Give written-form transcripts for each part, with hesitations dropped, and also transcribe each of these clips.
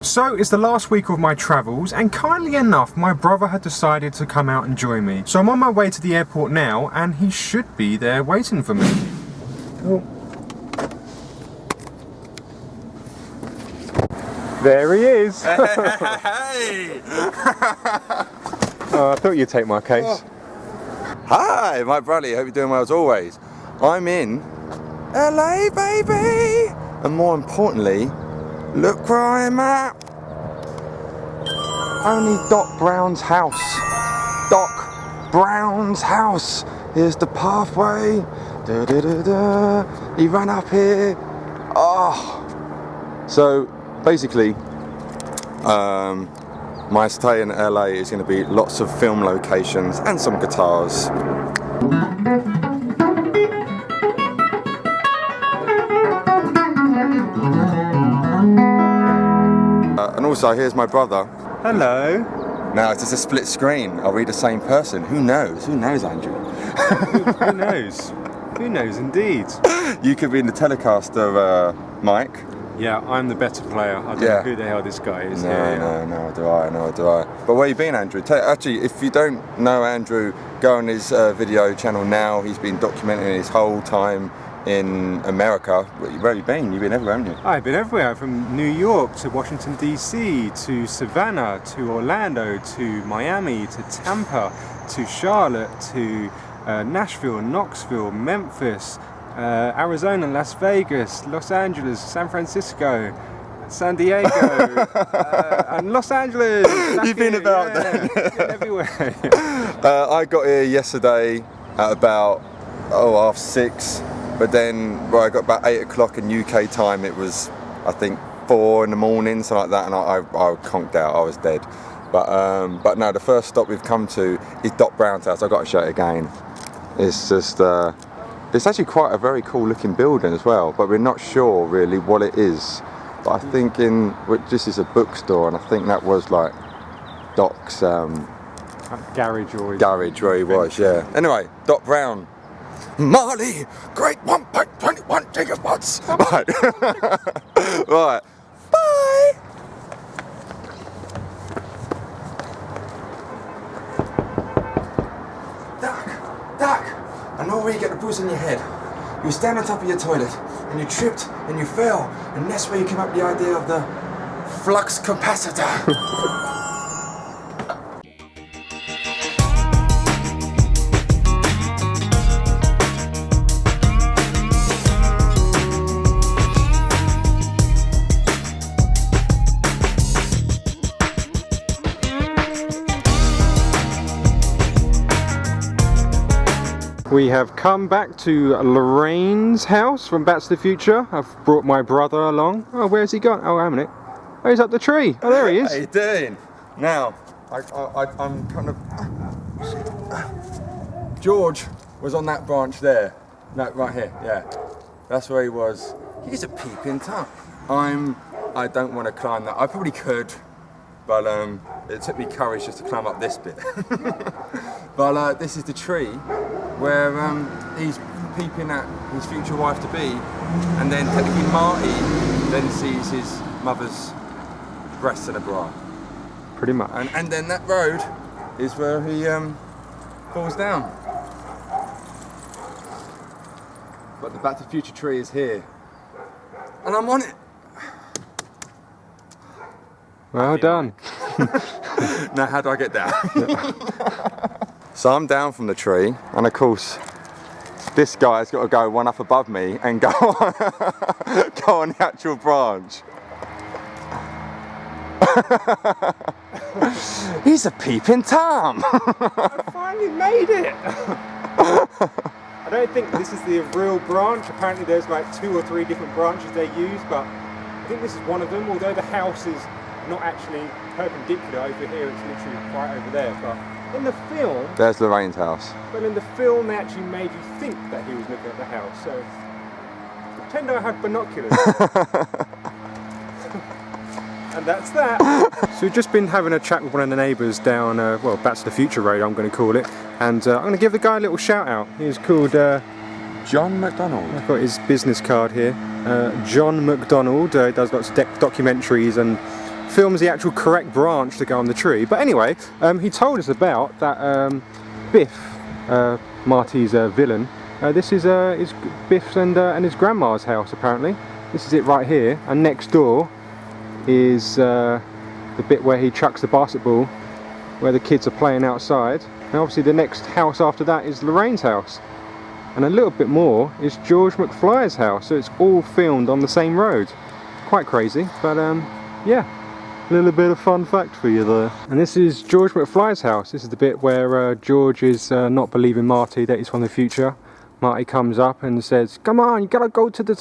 So it's the last week of my travels, and kindly enough my brother had decided to come out and join me. So I'm on my way to the airport now, and he should be there waiting for me. Oh. There he is! Hey! Oh, I thought you'd take my case. Oh. Hi, Mike Bradley, hope you're doing well as always. I'm in LA, baby! And more importantly, look where I'm at. Only Doc Brown's house. Doc Brown's house. Here's the pathway. Da, da, da, da. He ran up here. Oh. So basically, my stay in LA is going to be lots of film locations and some guitars. And also, here's my brother. Hello. Now, it's just a split screen. Are we the same person? Who knows? Who knows, Andrew? Who knows? Who knows indeed? You could be in the Telecaster, Mike. Yeah, I'm the better player. I don't know who the hell this guy is. No, do I. But where you been, Andrew? Actually, if you don't know Andrew, go on his video channel now. He's been documenting his whole time in America. Where have you been? You've been everywhere, haven't you? I've been everywhere, from New York to Washington DC to Savannah to Orlando to Miami to Tampa to Charlotte to Nashville, Knoxville, Memphis, Arizona, Las Vegas, Los Angeles, San Francisco, San Diego, and Los Angeles. You've been about then. Been everywhere. I got here yesterday at about 6:30. But then, I got about 8 o'clock in UK time. It was, I think, 4 in the morning, something like that, and I conked out. I was dead. But no, the first stop we've come to is Doc Brown's house. I've got to show it again. It's just, it's actually quite a very cool looking building as well, but we're not sure really what it is. But I think this is a bookstore, and I think that was like Doc's garage where he was, yeah. Anyway, Doc Brown. Marley, great 1.21 gigawatts. Right. Right. Bye. Doc, I know where you get the bruise on your head. You stand on top of your toilet and you tripped and you fell, and that's where you came up with the idea of the flux capacitor. We have come back to Lorraine's house from Back to the Future. I've brought my brother along. Oh, where's he gone? Oh, hang on a minute. Oh, he's up the tree. Oh, there he is. How you doing? Now, I'm kind of... George was on that branch there. No, right here, yeah. That's where he was. He's a peeping Tom. I don't want to climb that. I probably could, but it took me courage just to climb up this bit. But this is the tree where he's peeping at his future wife to be, and then technically Marty then sees his mother's breasts in a bra. Pretty much. And then that road is where he falls down. But the Back to the Future tree is here, and I'm on it. Well done. Now how do I get down? So I'm down from the tree, and of course this guy's got to go one up above me and go on the actual branch. He's a peeping Tom. I finally made it. I don't think this is the real branch. Apparently there's like 2 or 3 different branches they use, but I think this is one of them, although the house is not actually perpendicular over here, it's literally right over there. But in the film... There's Lorraine's house. But in the film they actually made you think that he was looking at the house, so pretend I had binoculars. And that's that. So we've just been having a chat with one of the neighbours down, well, Back to the Future Road I'm going to call it, and I'm going to give the guy a little shout out. He's called John McDonald. I've got his business card here. John McDonald does lots of documentaries and films the actual correct branch to go on the tree. But anyway, he told us about that Biff, Marty's villain. This is Biff's and his grandma's house apparently. This is it right here, and next door is the bit where he chucks the basketball, where the kids are playing outside. And obviously the next house after that is Lorraine's house. And a little bit more is George McFly's house, so it's all filmed on the same road. Quite crazy, but yeah, a little bit of fun fact for you there. And this is George McFly's house. This is the bit where George is not believing Marty that he's from the future. Marty comes up and says, "Come on, you gotta go to the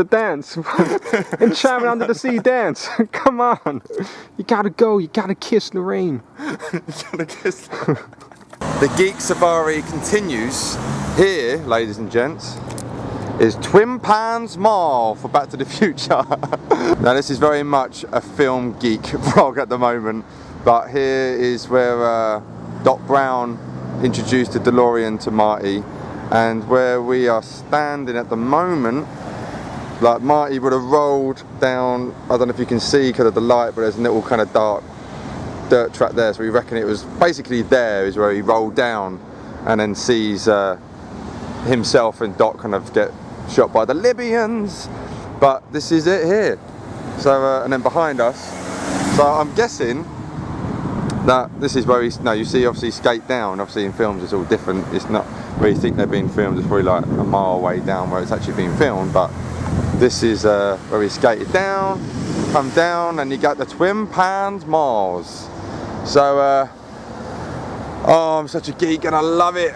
dance, Enchantment Under the Sea dance. Come on, you gotta go. You gotta kiss Lorraine." You gotta kiss Lorraine. The Geek Safari continues. Here, ladies and gents, is Twin Pans Mall for Back to the Future. Now this is very much a film geek vlog at the moment, but here is where Doc Brown introduced the DeLorean to Marty, and where we are standing at the moment, like Marty would have rolled down, I don't know if you can see because of the light, but there's a little kind of dark dirt track there, so we reckon it was basically there is where he rolled down and then sees himself and Doc kind of get shot by the Libyans. But this is it here. So and then behind us, so I'm guessing that this is where he's, no, you see obviously skate down. Obviously in films it's all different, it's not where you think they're being filmed, it's probably like a mile away down where it's actually being filmed, but this is where he skated down, come down, and you got the Twin Pans Malls. So oh, I'm such a geek and I love it.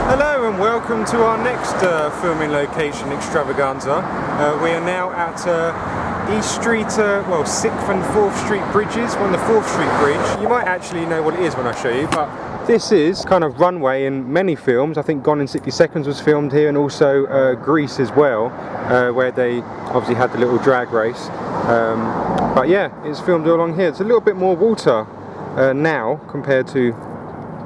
Hello and welcome to our next filming location extravaganza. We are now at East Street, well, 6th and 4th Street bridges. We're on the 4th Street bridge. You might actually know what it is when I show you, but this is kind of runway in many films. I think Gone in 60 Seconds was filmed here, and also Grease as well, where they obviously had the little drag race. But yeah, it's filmed all along here. It's a little bit more water now compared to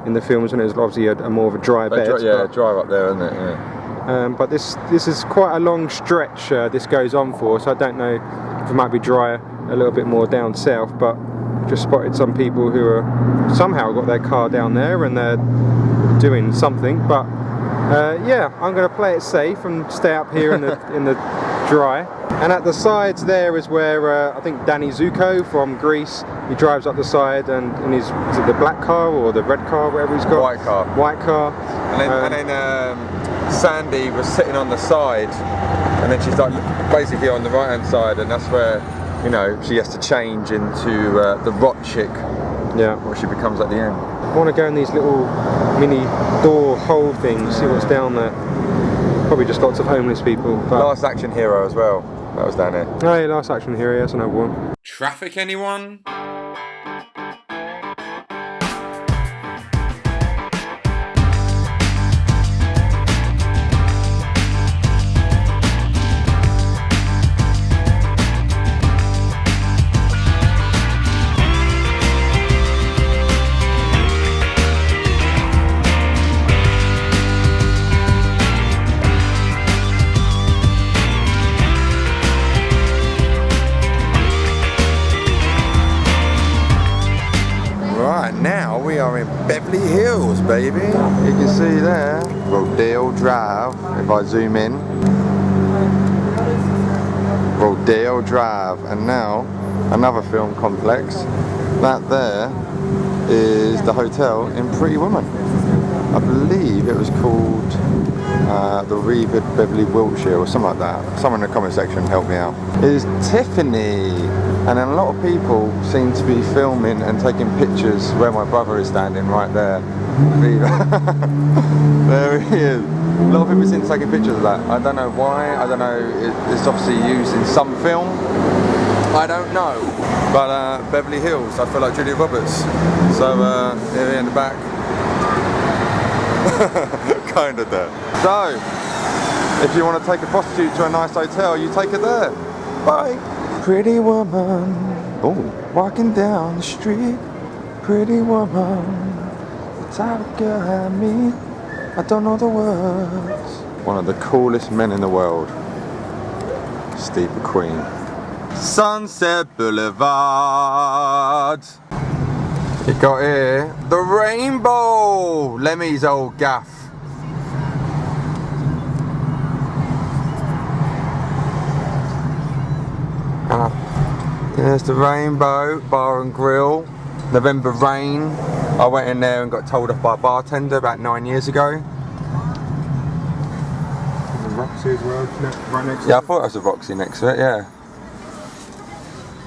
in the films, and it's obviously a more of a dry bed. Yeah, dry up there, isn't it? Yeah. But this is quite a long stretch this goes on for, so I don't know if it might be drier a little bit more down south, but just spotted some people who are somehow got their car down there and they're doing something. But yeah, I'm going to play it safe and stay up here in the dry. And at the sides there is where I think Danny Zuko from Grease, he drives up the side and in his, is it the black car or the red car, whatever he's got? White car. White car. And then Sandy was sitting on the side, and then she's like basically on the right hand side, and that's where, you know, she has to change into the rot chick. Yeah. What she becomes at the end. I want to go in these little mini door hole things, see what's down there. Probably just lots of homeless people. But Last Action Hero as well. That was down here. oh yeah, Last Action Hero, that's another one. Traffic, anyone? Now we are in Beverly Hills, baby. You can see there, Rodeo Drive, if I zoom in. Rodeo Drive, and now another film complex. That there is the hotel in Pretty Woman. I believe it was called the Revered Beverly Wiltshire or something like that. Someone in the comment section help me out. It is Tiffany. And then a lot of people seem to be filming and taking pictures where my brother is standing right there. There he is. A lot of people seem to be taking pictures of that. I don't know why. I don't know. It's obviously used in some film. I don't know. But Beverly Hills, I feel like Julia Roberts. So here in the back. Kind of there. So, if you want to take a prostitute to a nice hotel, you take her there. Bye. Pretty woman, oh, walking down the street. Pretty woman, the type of girl I meet. I don't know the words. One of the coolest men in the world, Steve McQueen. Sunset Boulevard. You got here the rainbow. Lemmy's old gaff. There's the Rainbow Bar and Grill. November Rain. I went in there and got told off by a bartender about 9 years ago. Roxy as well, right next to Yeah, I thought it was a Roxy next to it, yeah.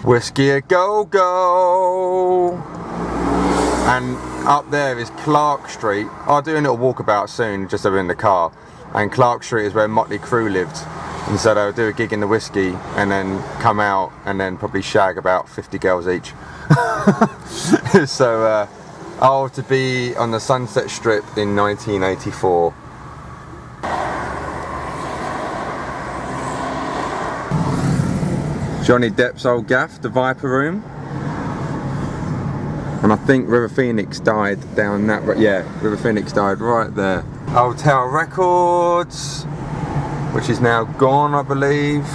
Whiskey a go-go. And up there is Clark Street. I'll do a little walkabout soon, just over in the car. And Clark Street is where Motley Crue lived. And so they'll do a gig in the Whiskey and then come out and then probably shag about 50 girls each. So I was to be on the Sunset Strip in 1984. Johnny Depp's old gaff, the Viper Room. And I think River Phoenix died down that, yeah, River Phoenix died right there. Hotel Records, which is now gone, I believe.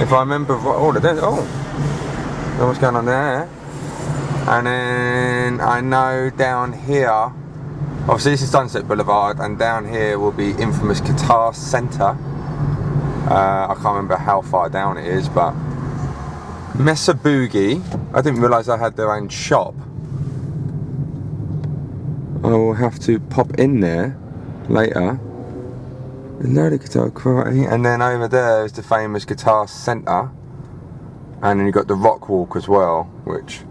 If I remember right, oh, what's going on there? And then I know down here, obviously this is Sunset Boulevard, and down here will be infamous Guitar Centre. I can't remember how far down it is, but Mesa Boogie, I didn't realise I had their own shop. I will have to pop in there later. A load of guitar karate, and then over there is the famous Guitar Centre, and then you've got the Rock Walk as well, which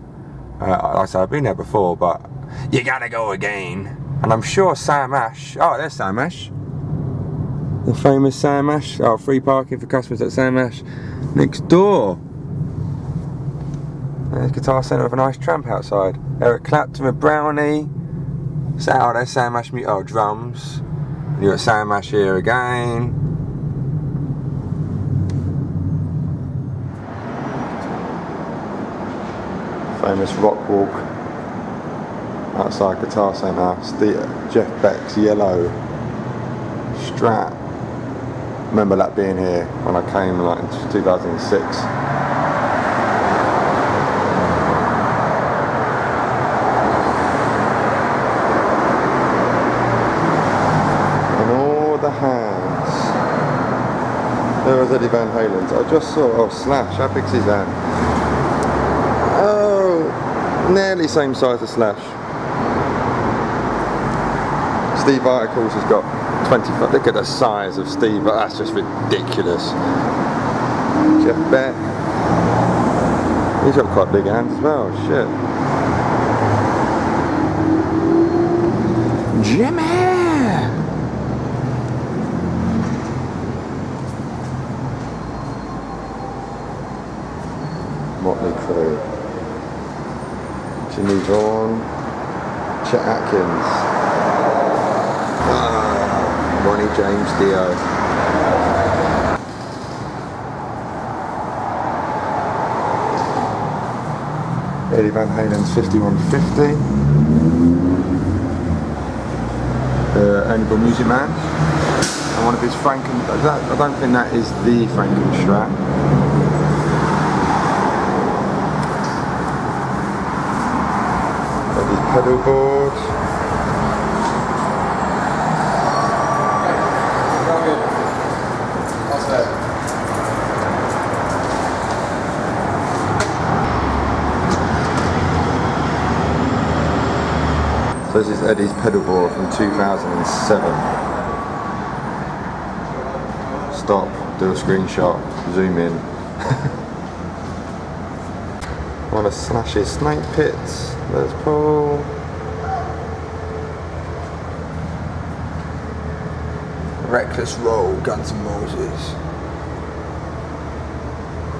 like I said, I've been there before, but you gotta go again. And I'm sure Sam Ash, oh, there's Sam Ash, the famous Sam Ash. Oh, free parking for customers at Sam Ash next door. There's Guitar Centre with a nice tramp outside. Eric Clapton with Brownie. Oh, there's Sam Ash, oh, drums. You got Sam Ash here again. Famous Rock Walk outside Guitar Centre. Jeff Beck's yellow Strat. Remember that being here when I came like in 2006. Hands. There was Eddie Van Halen's. I just saw, oh, Slash, how big's his hand? Oh, nearly same size as Slash. Steve Vai, of course, has got 25. Look at the size of Steve, but that's just ridiculous. Jeff Beck. He's got quite big hands as well, shit. Jimmy! Motley Crue, Jimmy Vaughan, Chet Atkins, Ronnie James Dio. Eddie Van Halen's 5150, Anvil Music Man, and one of his Franken. I don't think that is the Franken Strat. Pedal board. So this is Eddie's pedal board from 2007. Stop, do a screenshot, zoom in. One of Slash's Snake Pits. There's Paul. Reckless Roll, Guns N' Roses.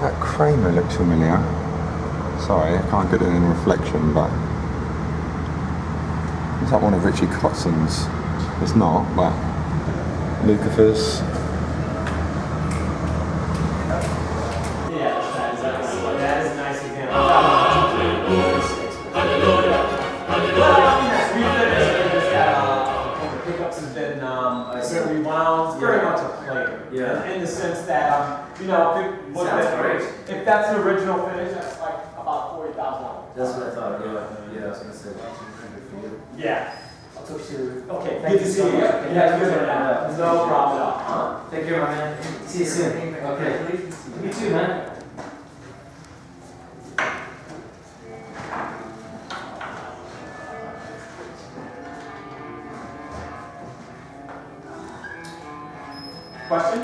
That Kramer looks familiar. Sorry, I can't get it in reflection, but it's like one of Richie Kotzon's. It's not, but Lucafers. finish, that's like about $40,000. That's what I thought. Yeah, I was gonna say. Yeah. I'll talk to you. Okay, good to see you. Yeah, good. No problem at all. Take care, my man. See you soon. Okay. You too, man. Question?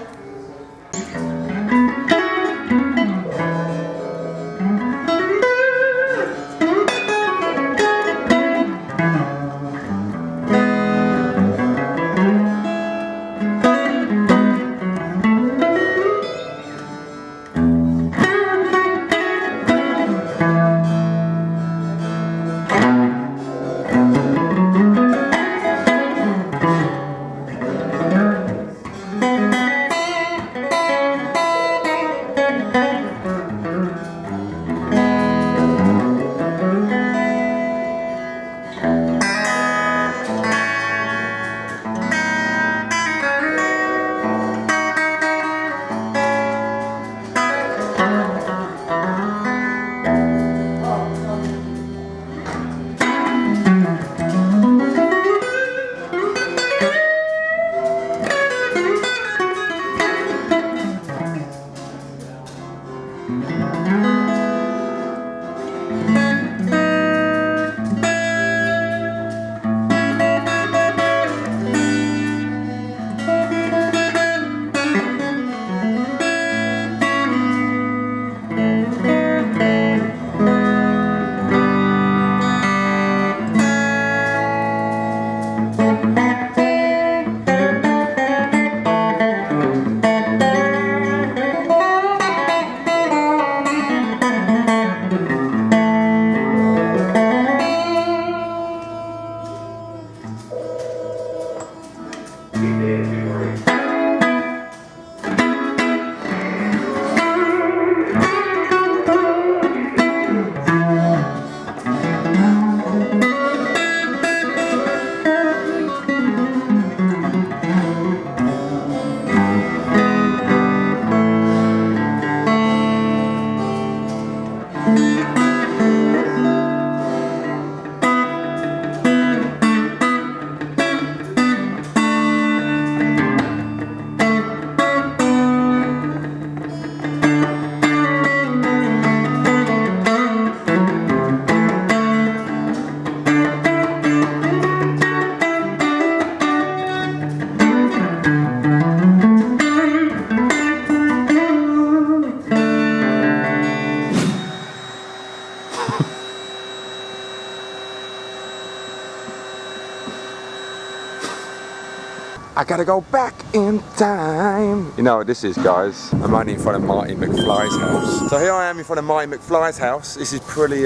I gotta go back in time. You know what this is, guys? I'm only in front of Marty McFly's house. So here I am in front of Marty McFly's house. This is pretty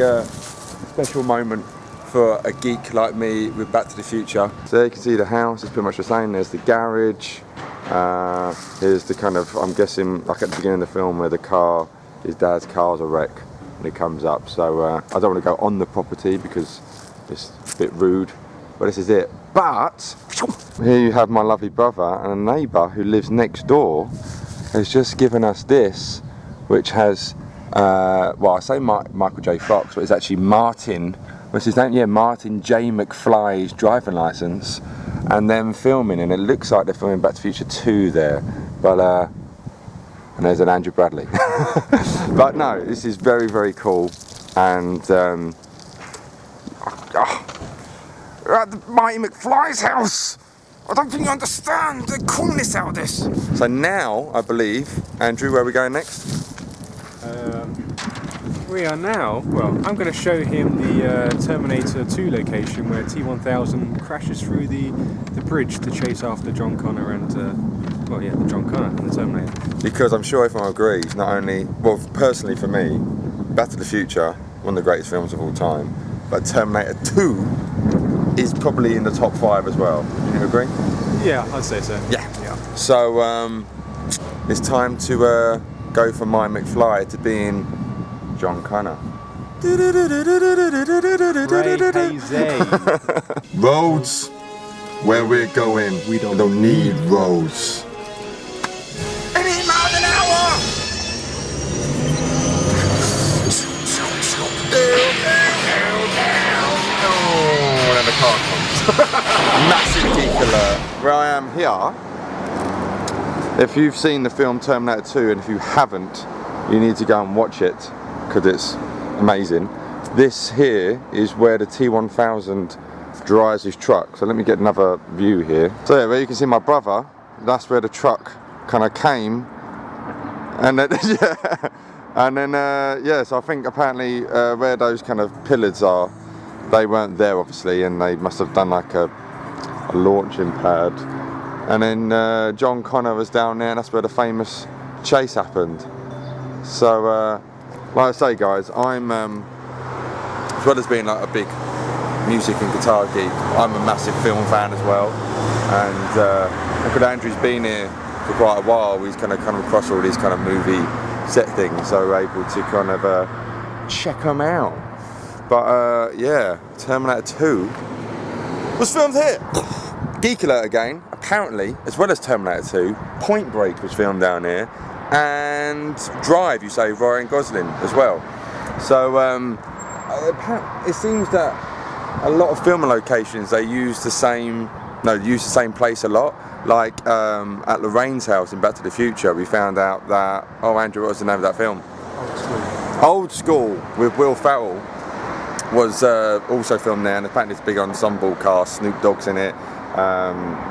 special moment for a geek like me with Back to the Future. So you can see the house is pretty much the same. There's the garage. Here's the kind of, I'm guessing, like at the beginning of the film where the car, his dad's car's a wreck and it comes up. So I don't want to go on the property because it's a bit rude. But this is it. But here you have my lovely brother and a neighbour who lives next door has just given us this, which has, well, I say Michael J. Fox, but it's actually Martin, what's his name? Yeah, Martin J. McFly's driving licence, and them filming, and it looks like they're filming Back to the Future 2 there. But, and there's an Andrew Bradley. But no, this is very, very cool, and we're at the Marty McFly's house. I don't think you understand the coolness out of this. So now, I believe, Andrew, where are we going next? We are now, well, I'm going to show him the Terminator 2 location where T-1000 crashes through the bridge to chase after John Connor and, well, yeah, John Connor and the Terminator. Because I'm sure everyone agrees, not only, well, personally for me, Back to the Future, one of the greatest films of all time, but Terminator 2 is probably in the top 5 as well. Do you agree? Yeah, I'd say so. Yeah. So it's time to go from Marty McFly to being John Connor. Roads, where we're going, we don't need roads. 80 miles an hour! car comms. Massive geek alert. Where I am here, if you've seen the film Terminator 2, and if you haven't, you need to go and watch it, because it's amazing. This here is where the T1000 drives his truck. So let me get another view here. So yeah, where you can see my brother, that's where the truck kind of came. And then, yeah. And then, yeah, so I think apparently where those kind of pillars are, they weren't there obviously, and they must have done like a launching pad. And then John Connor was down there, and that's where the famous chase happened. So, like I say guys, I'm, as well as being like a big music and guitar geek, I'm a massive film fan as well. And because Andrew's been here for quite a while, he's kind of come across all these kind of movie set things, so we're able to kind of check them out. But yeah, Terminator 2 was filmed here. Geek alert again. Apparently, as well as Terminator 2, Point Break was filmed down here, and Drive, you say, Ryan Gosling as well. So it seems that a lot of filming locations, they use the same place a lot. Like at Lorraine's house in Back to the Future, we found out that, oh Andrew, what was the name of that film? Old School with Will Ferrell was also filmed there, and apparently it's a big ensemble cast. Snoop Dogg's in it.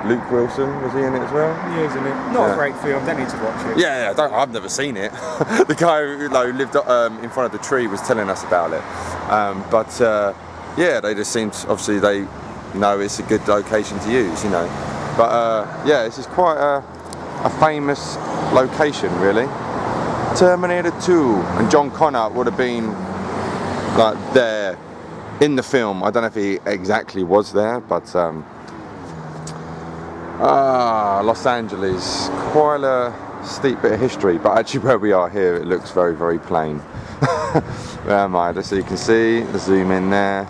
Luke Wilson, was he in it as well? Yeah, he's in it. Not a great film, don't need to watch it. Yeah, I've never seen it. The guy who lived in front of the tree was telling us about it. But yeah, they just seemed, obviously they know it's a good location to use, you know. But yeah, this is quite a famous location really. Terminator 2, and John Connor would have been like there in the film. I don't know if he exactly was there, but Los Angeles, quite a steep bit of history, but actually where we are here, it looks very, very plain. Where am I? Just so you can see, the zoom in there.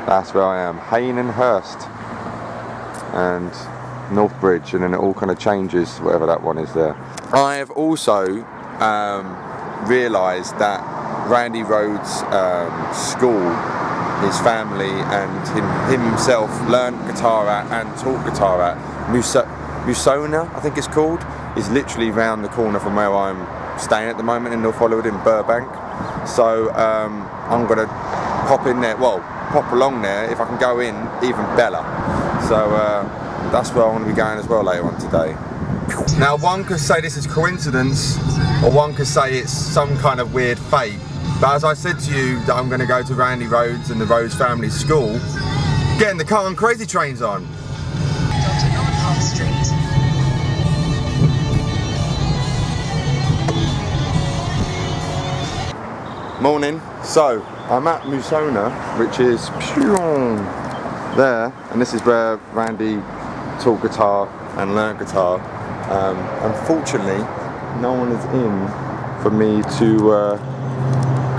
That's where I am, Haydenhurst and North Bridge, and then it all kind of changes, whatever that one is there. I have also realised that Randy Rhoads' school, his family and him himself learned guitar at and taught guitar at Musona, I think it's called, is literally round the corner from where I'm staying at the moment in North Hollywood in Burbank. So I'm going to pop in there, well, pop along there. If I can go in, even better. So that's where I want to be going as well later on today. Now one could say this is coincidence, or one could say it's some kind of weird fate. But as I said to you that I'm going to go to Randy Rhoads and the Rhoads family school, getting the car and Crazy Trains on. Morning. So I'm at Musona, which is there, and this is where Randy taught guitar and learnt guitar. Unfortunately, no one is in for me to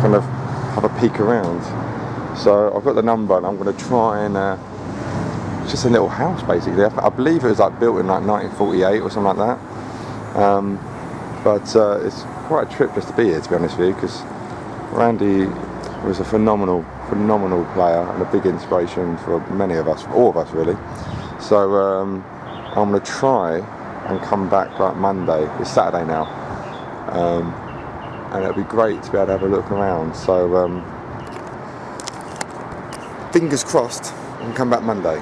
kind of have a peek around. So I've got the number, and I'm going to try and it's just a little house basically. I believe it was like built in like 1948 or something like that. But it's quite a trip just to be here, to be honest with you, because Randy was a phenomenal player and a big inspiration for many of us, for all of us really. So I'm going to try and come back like Monday. It's Saturday now, and it'll be great to be able to have a look around. So fingers crossed, and come back Monday.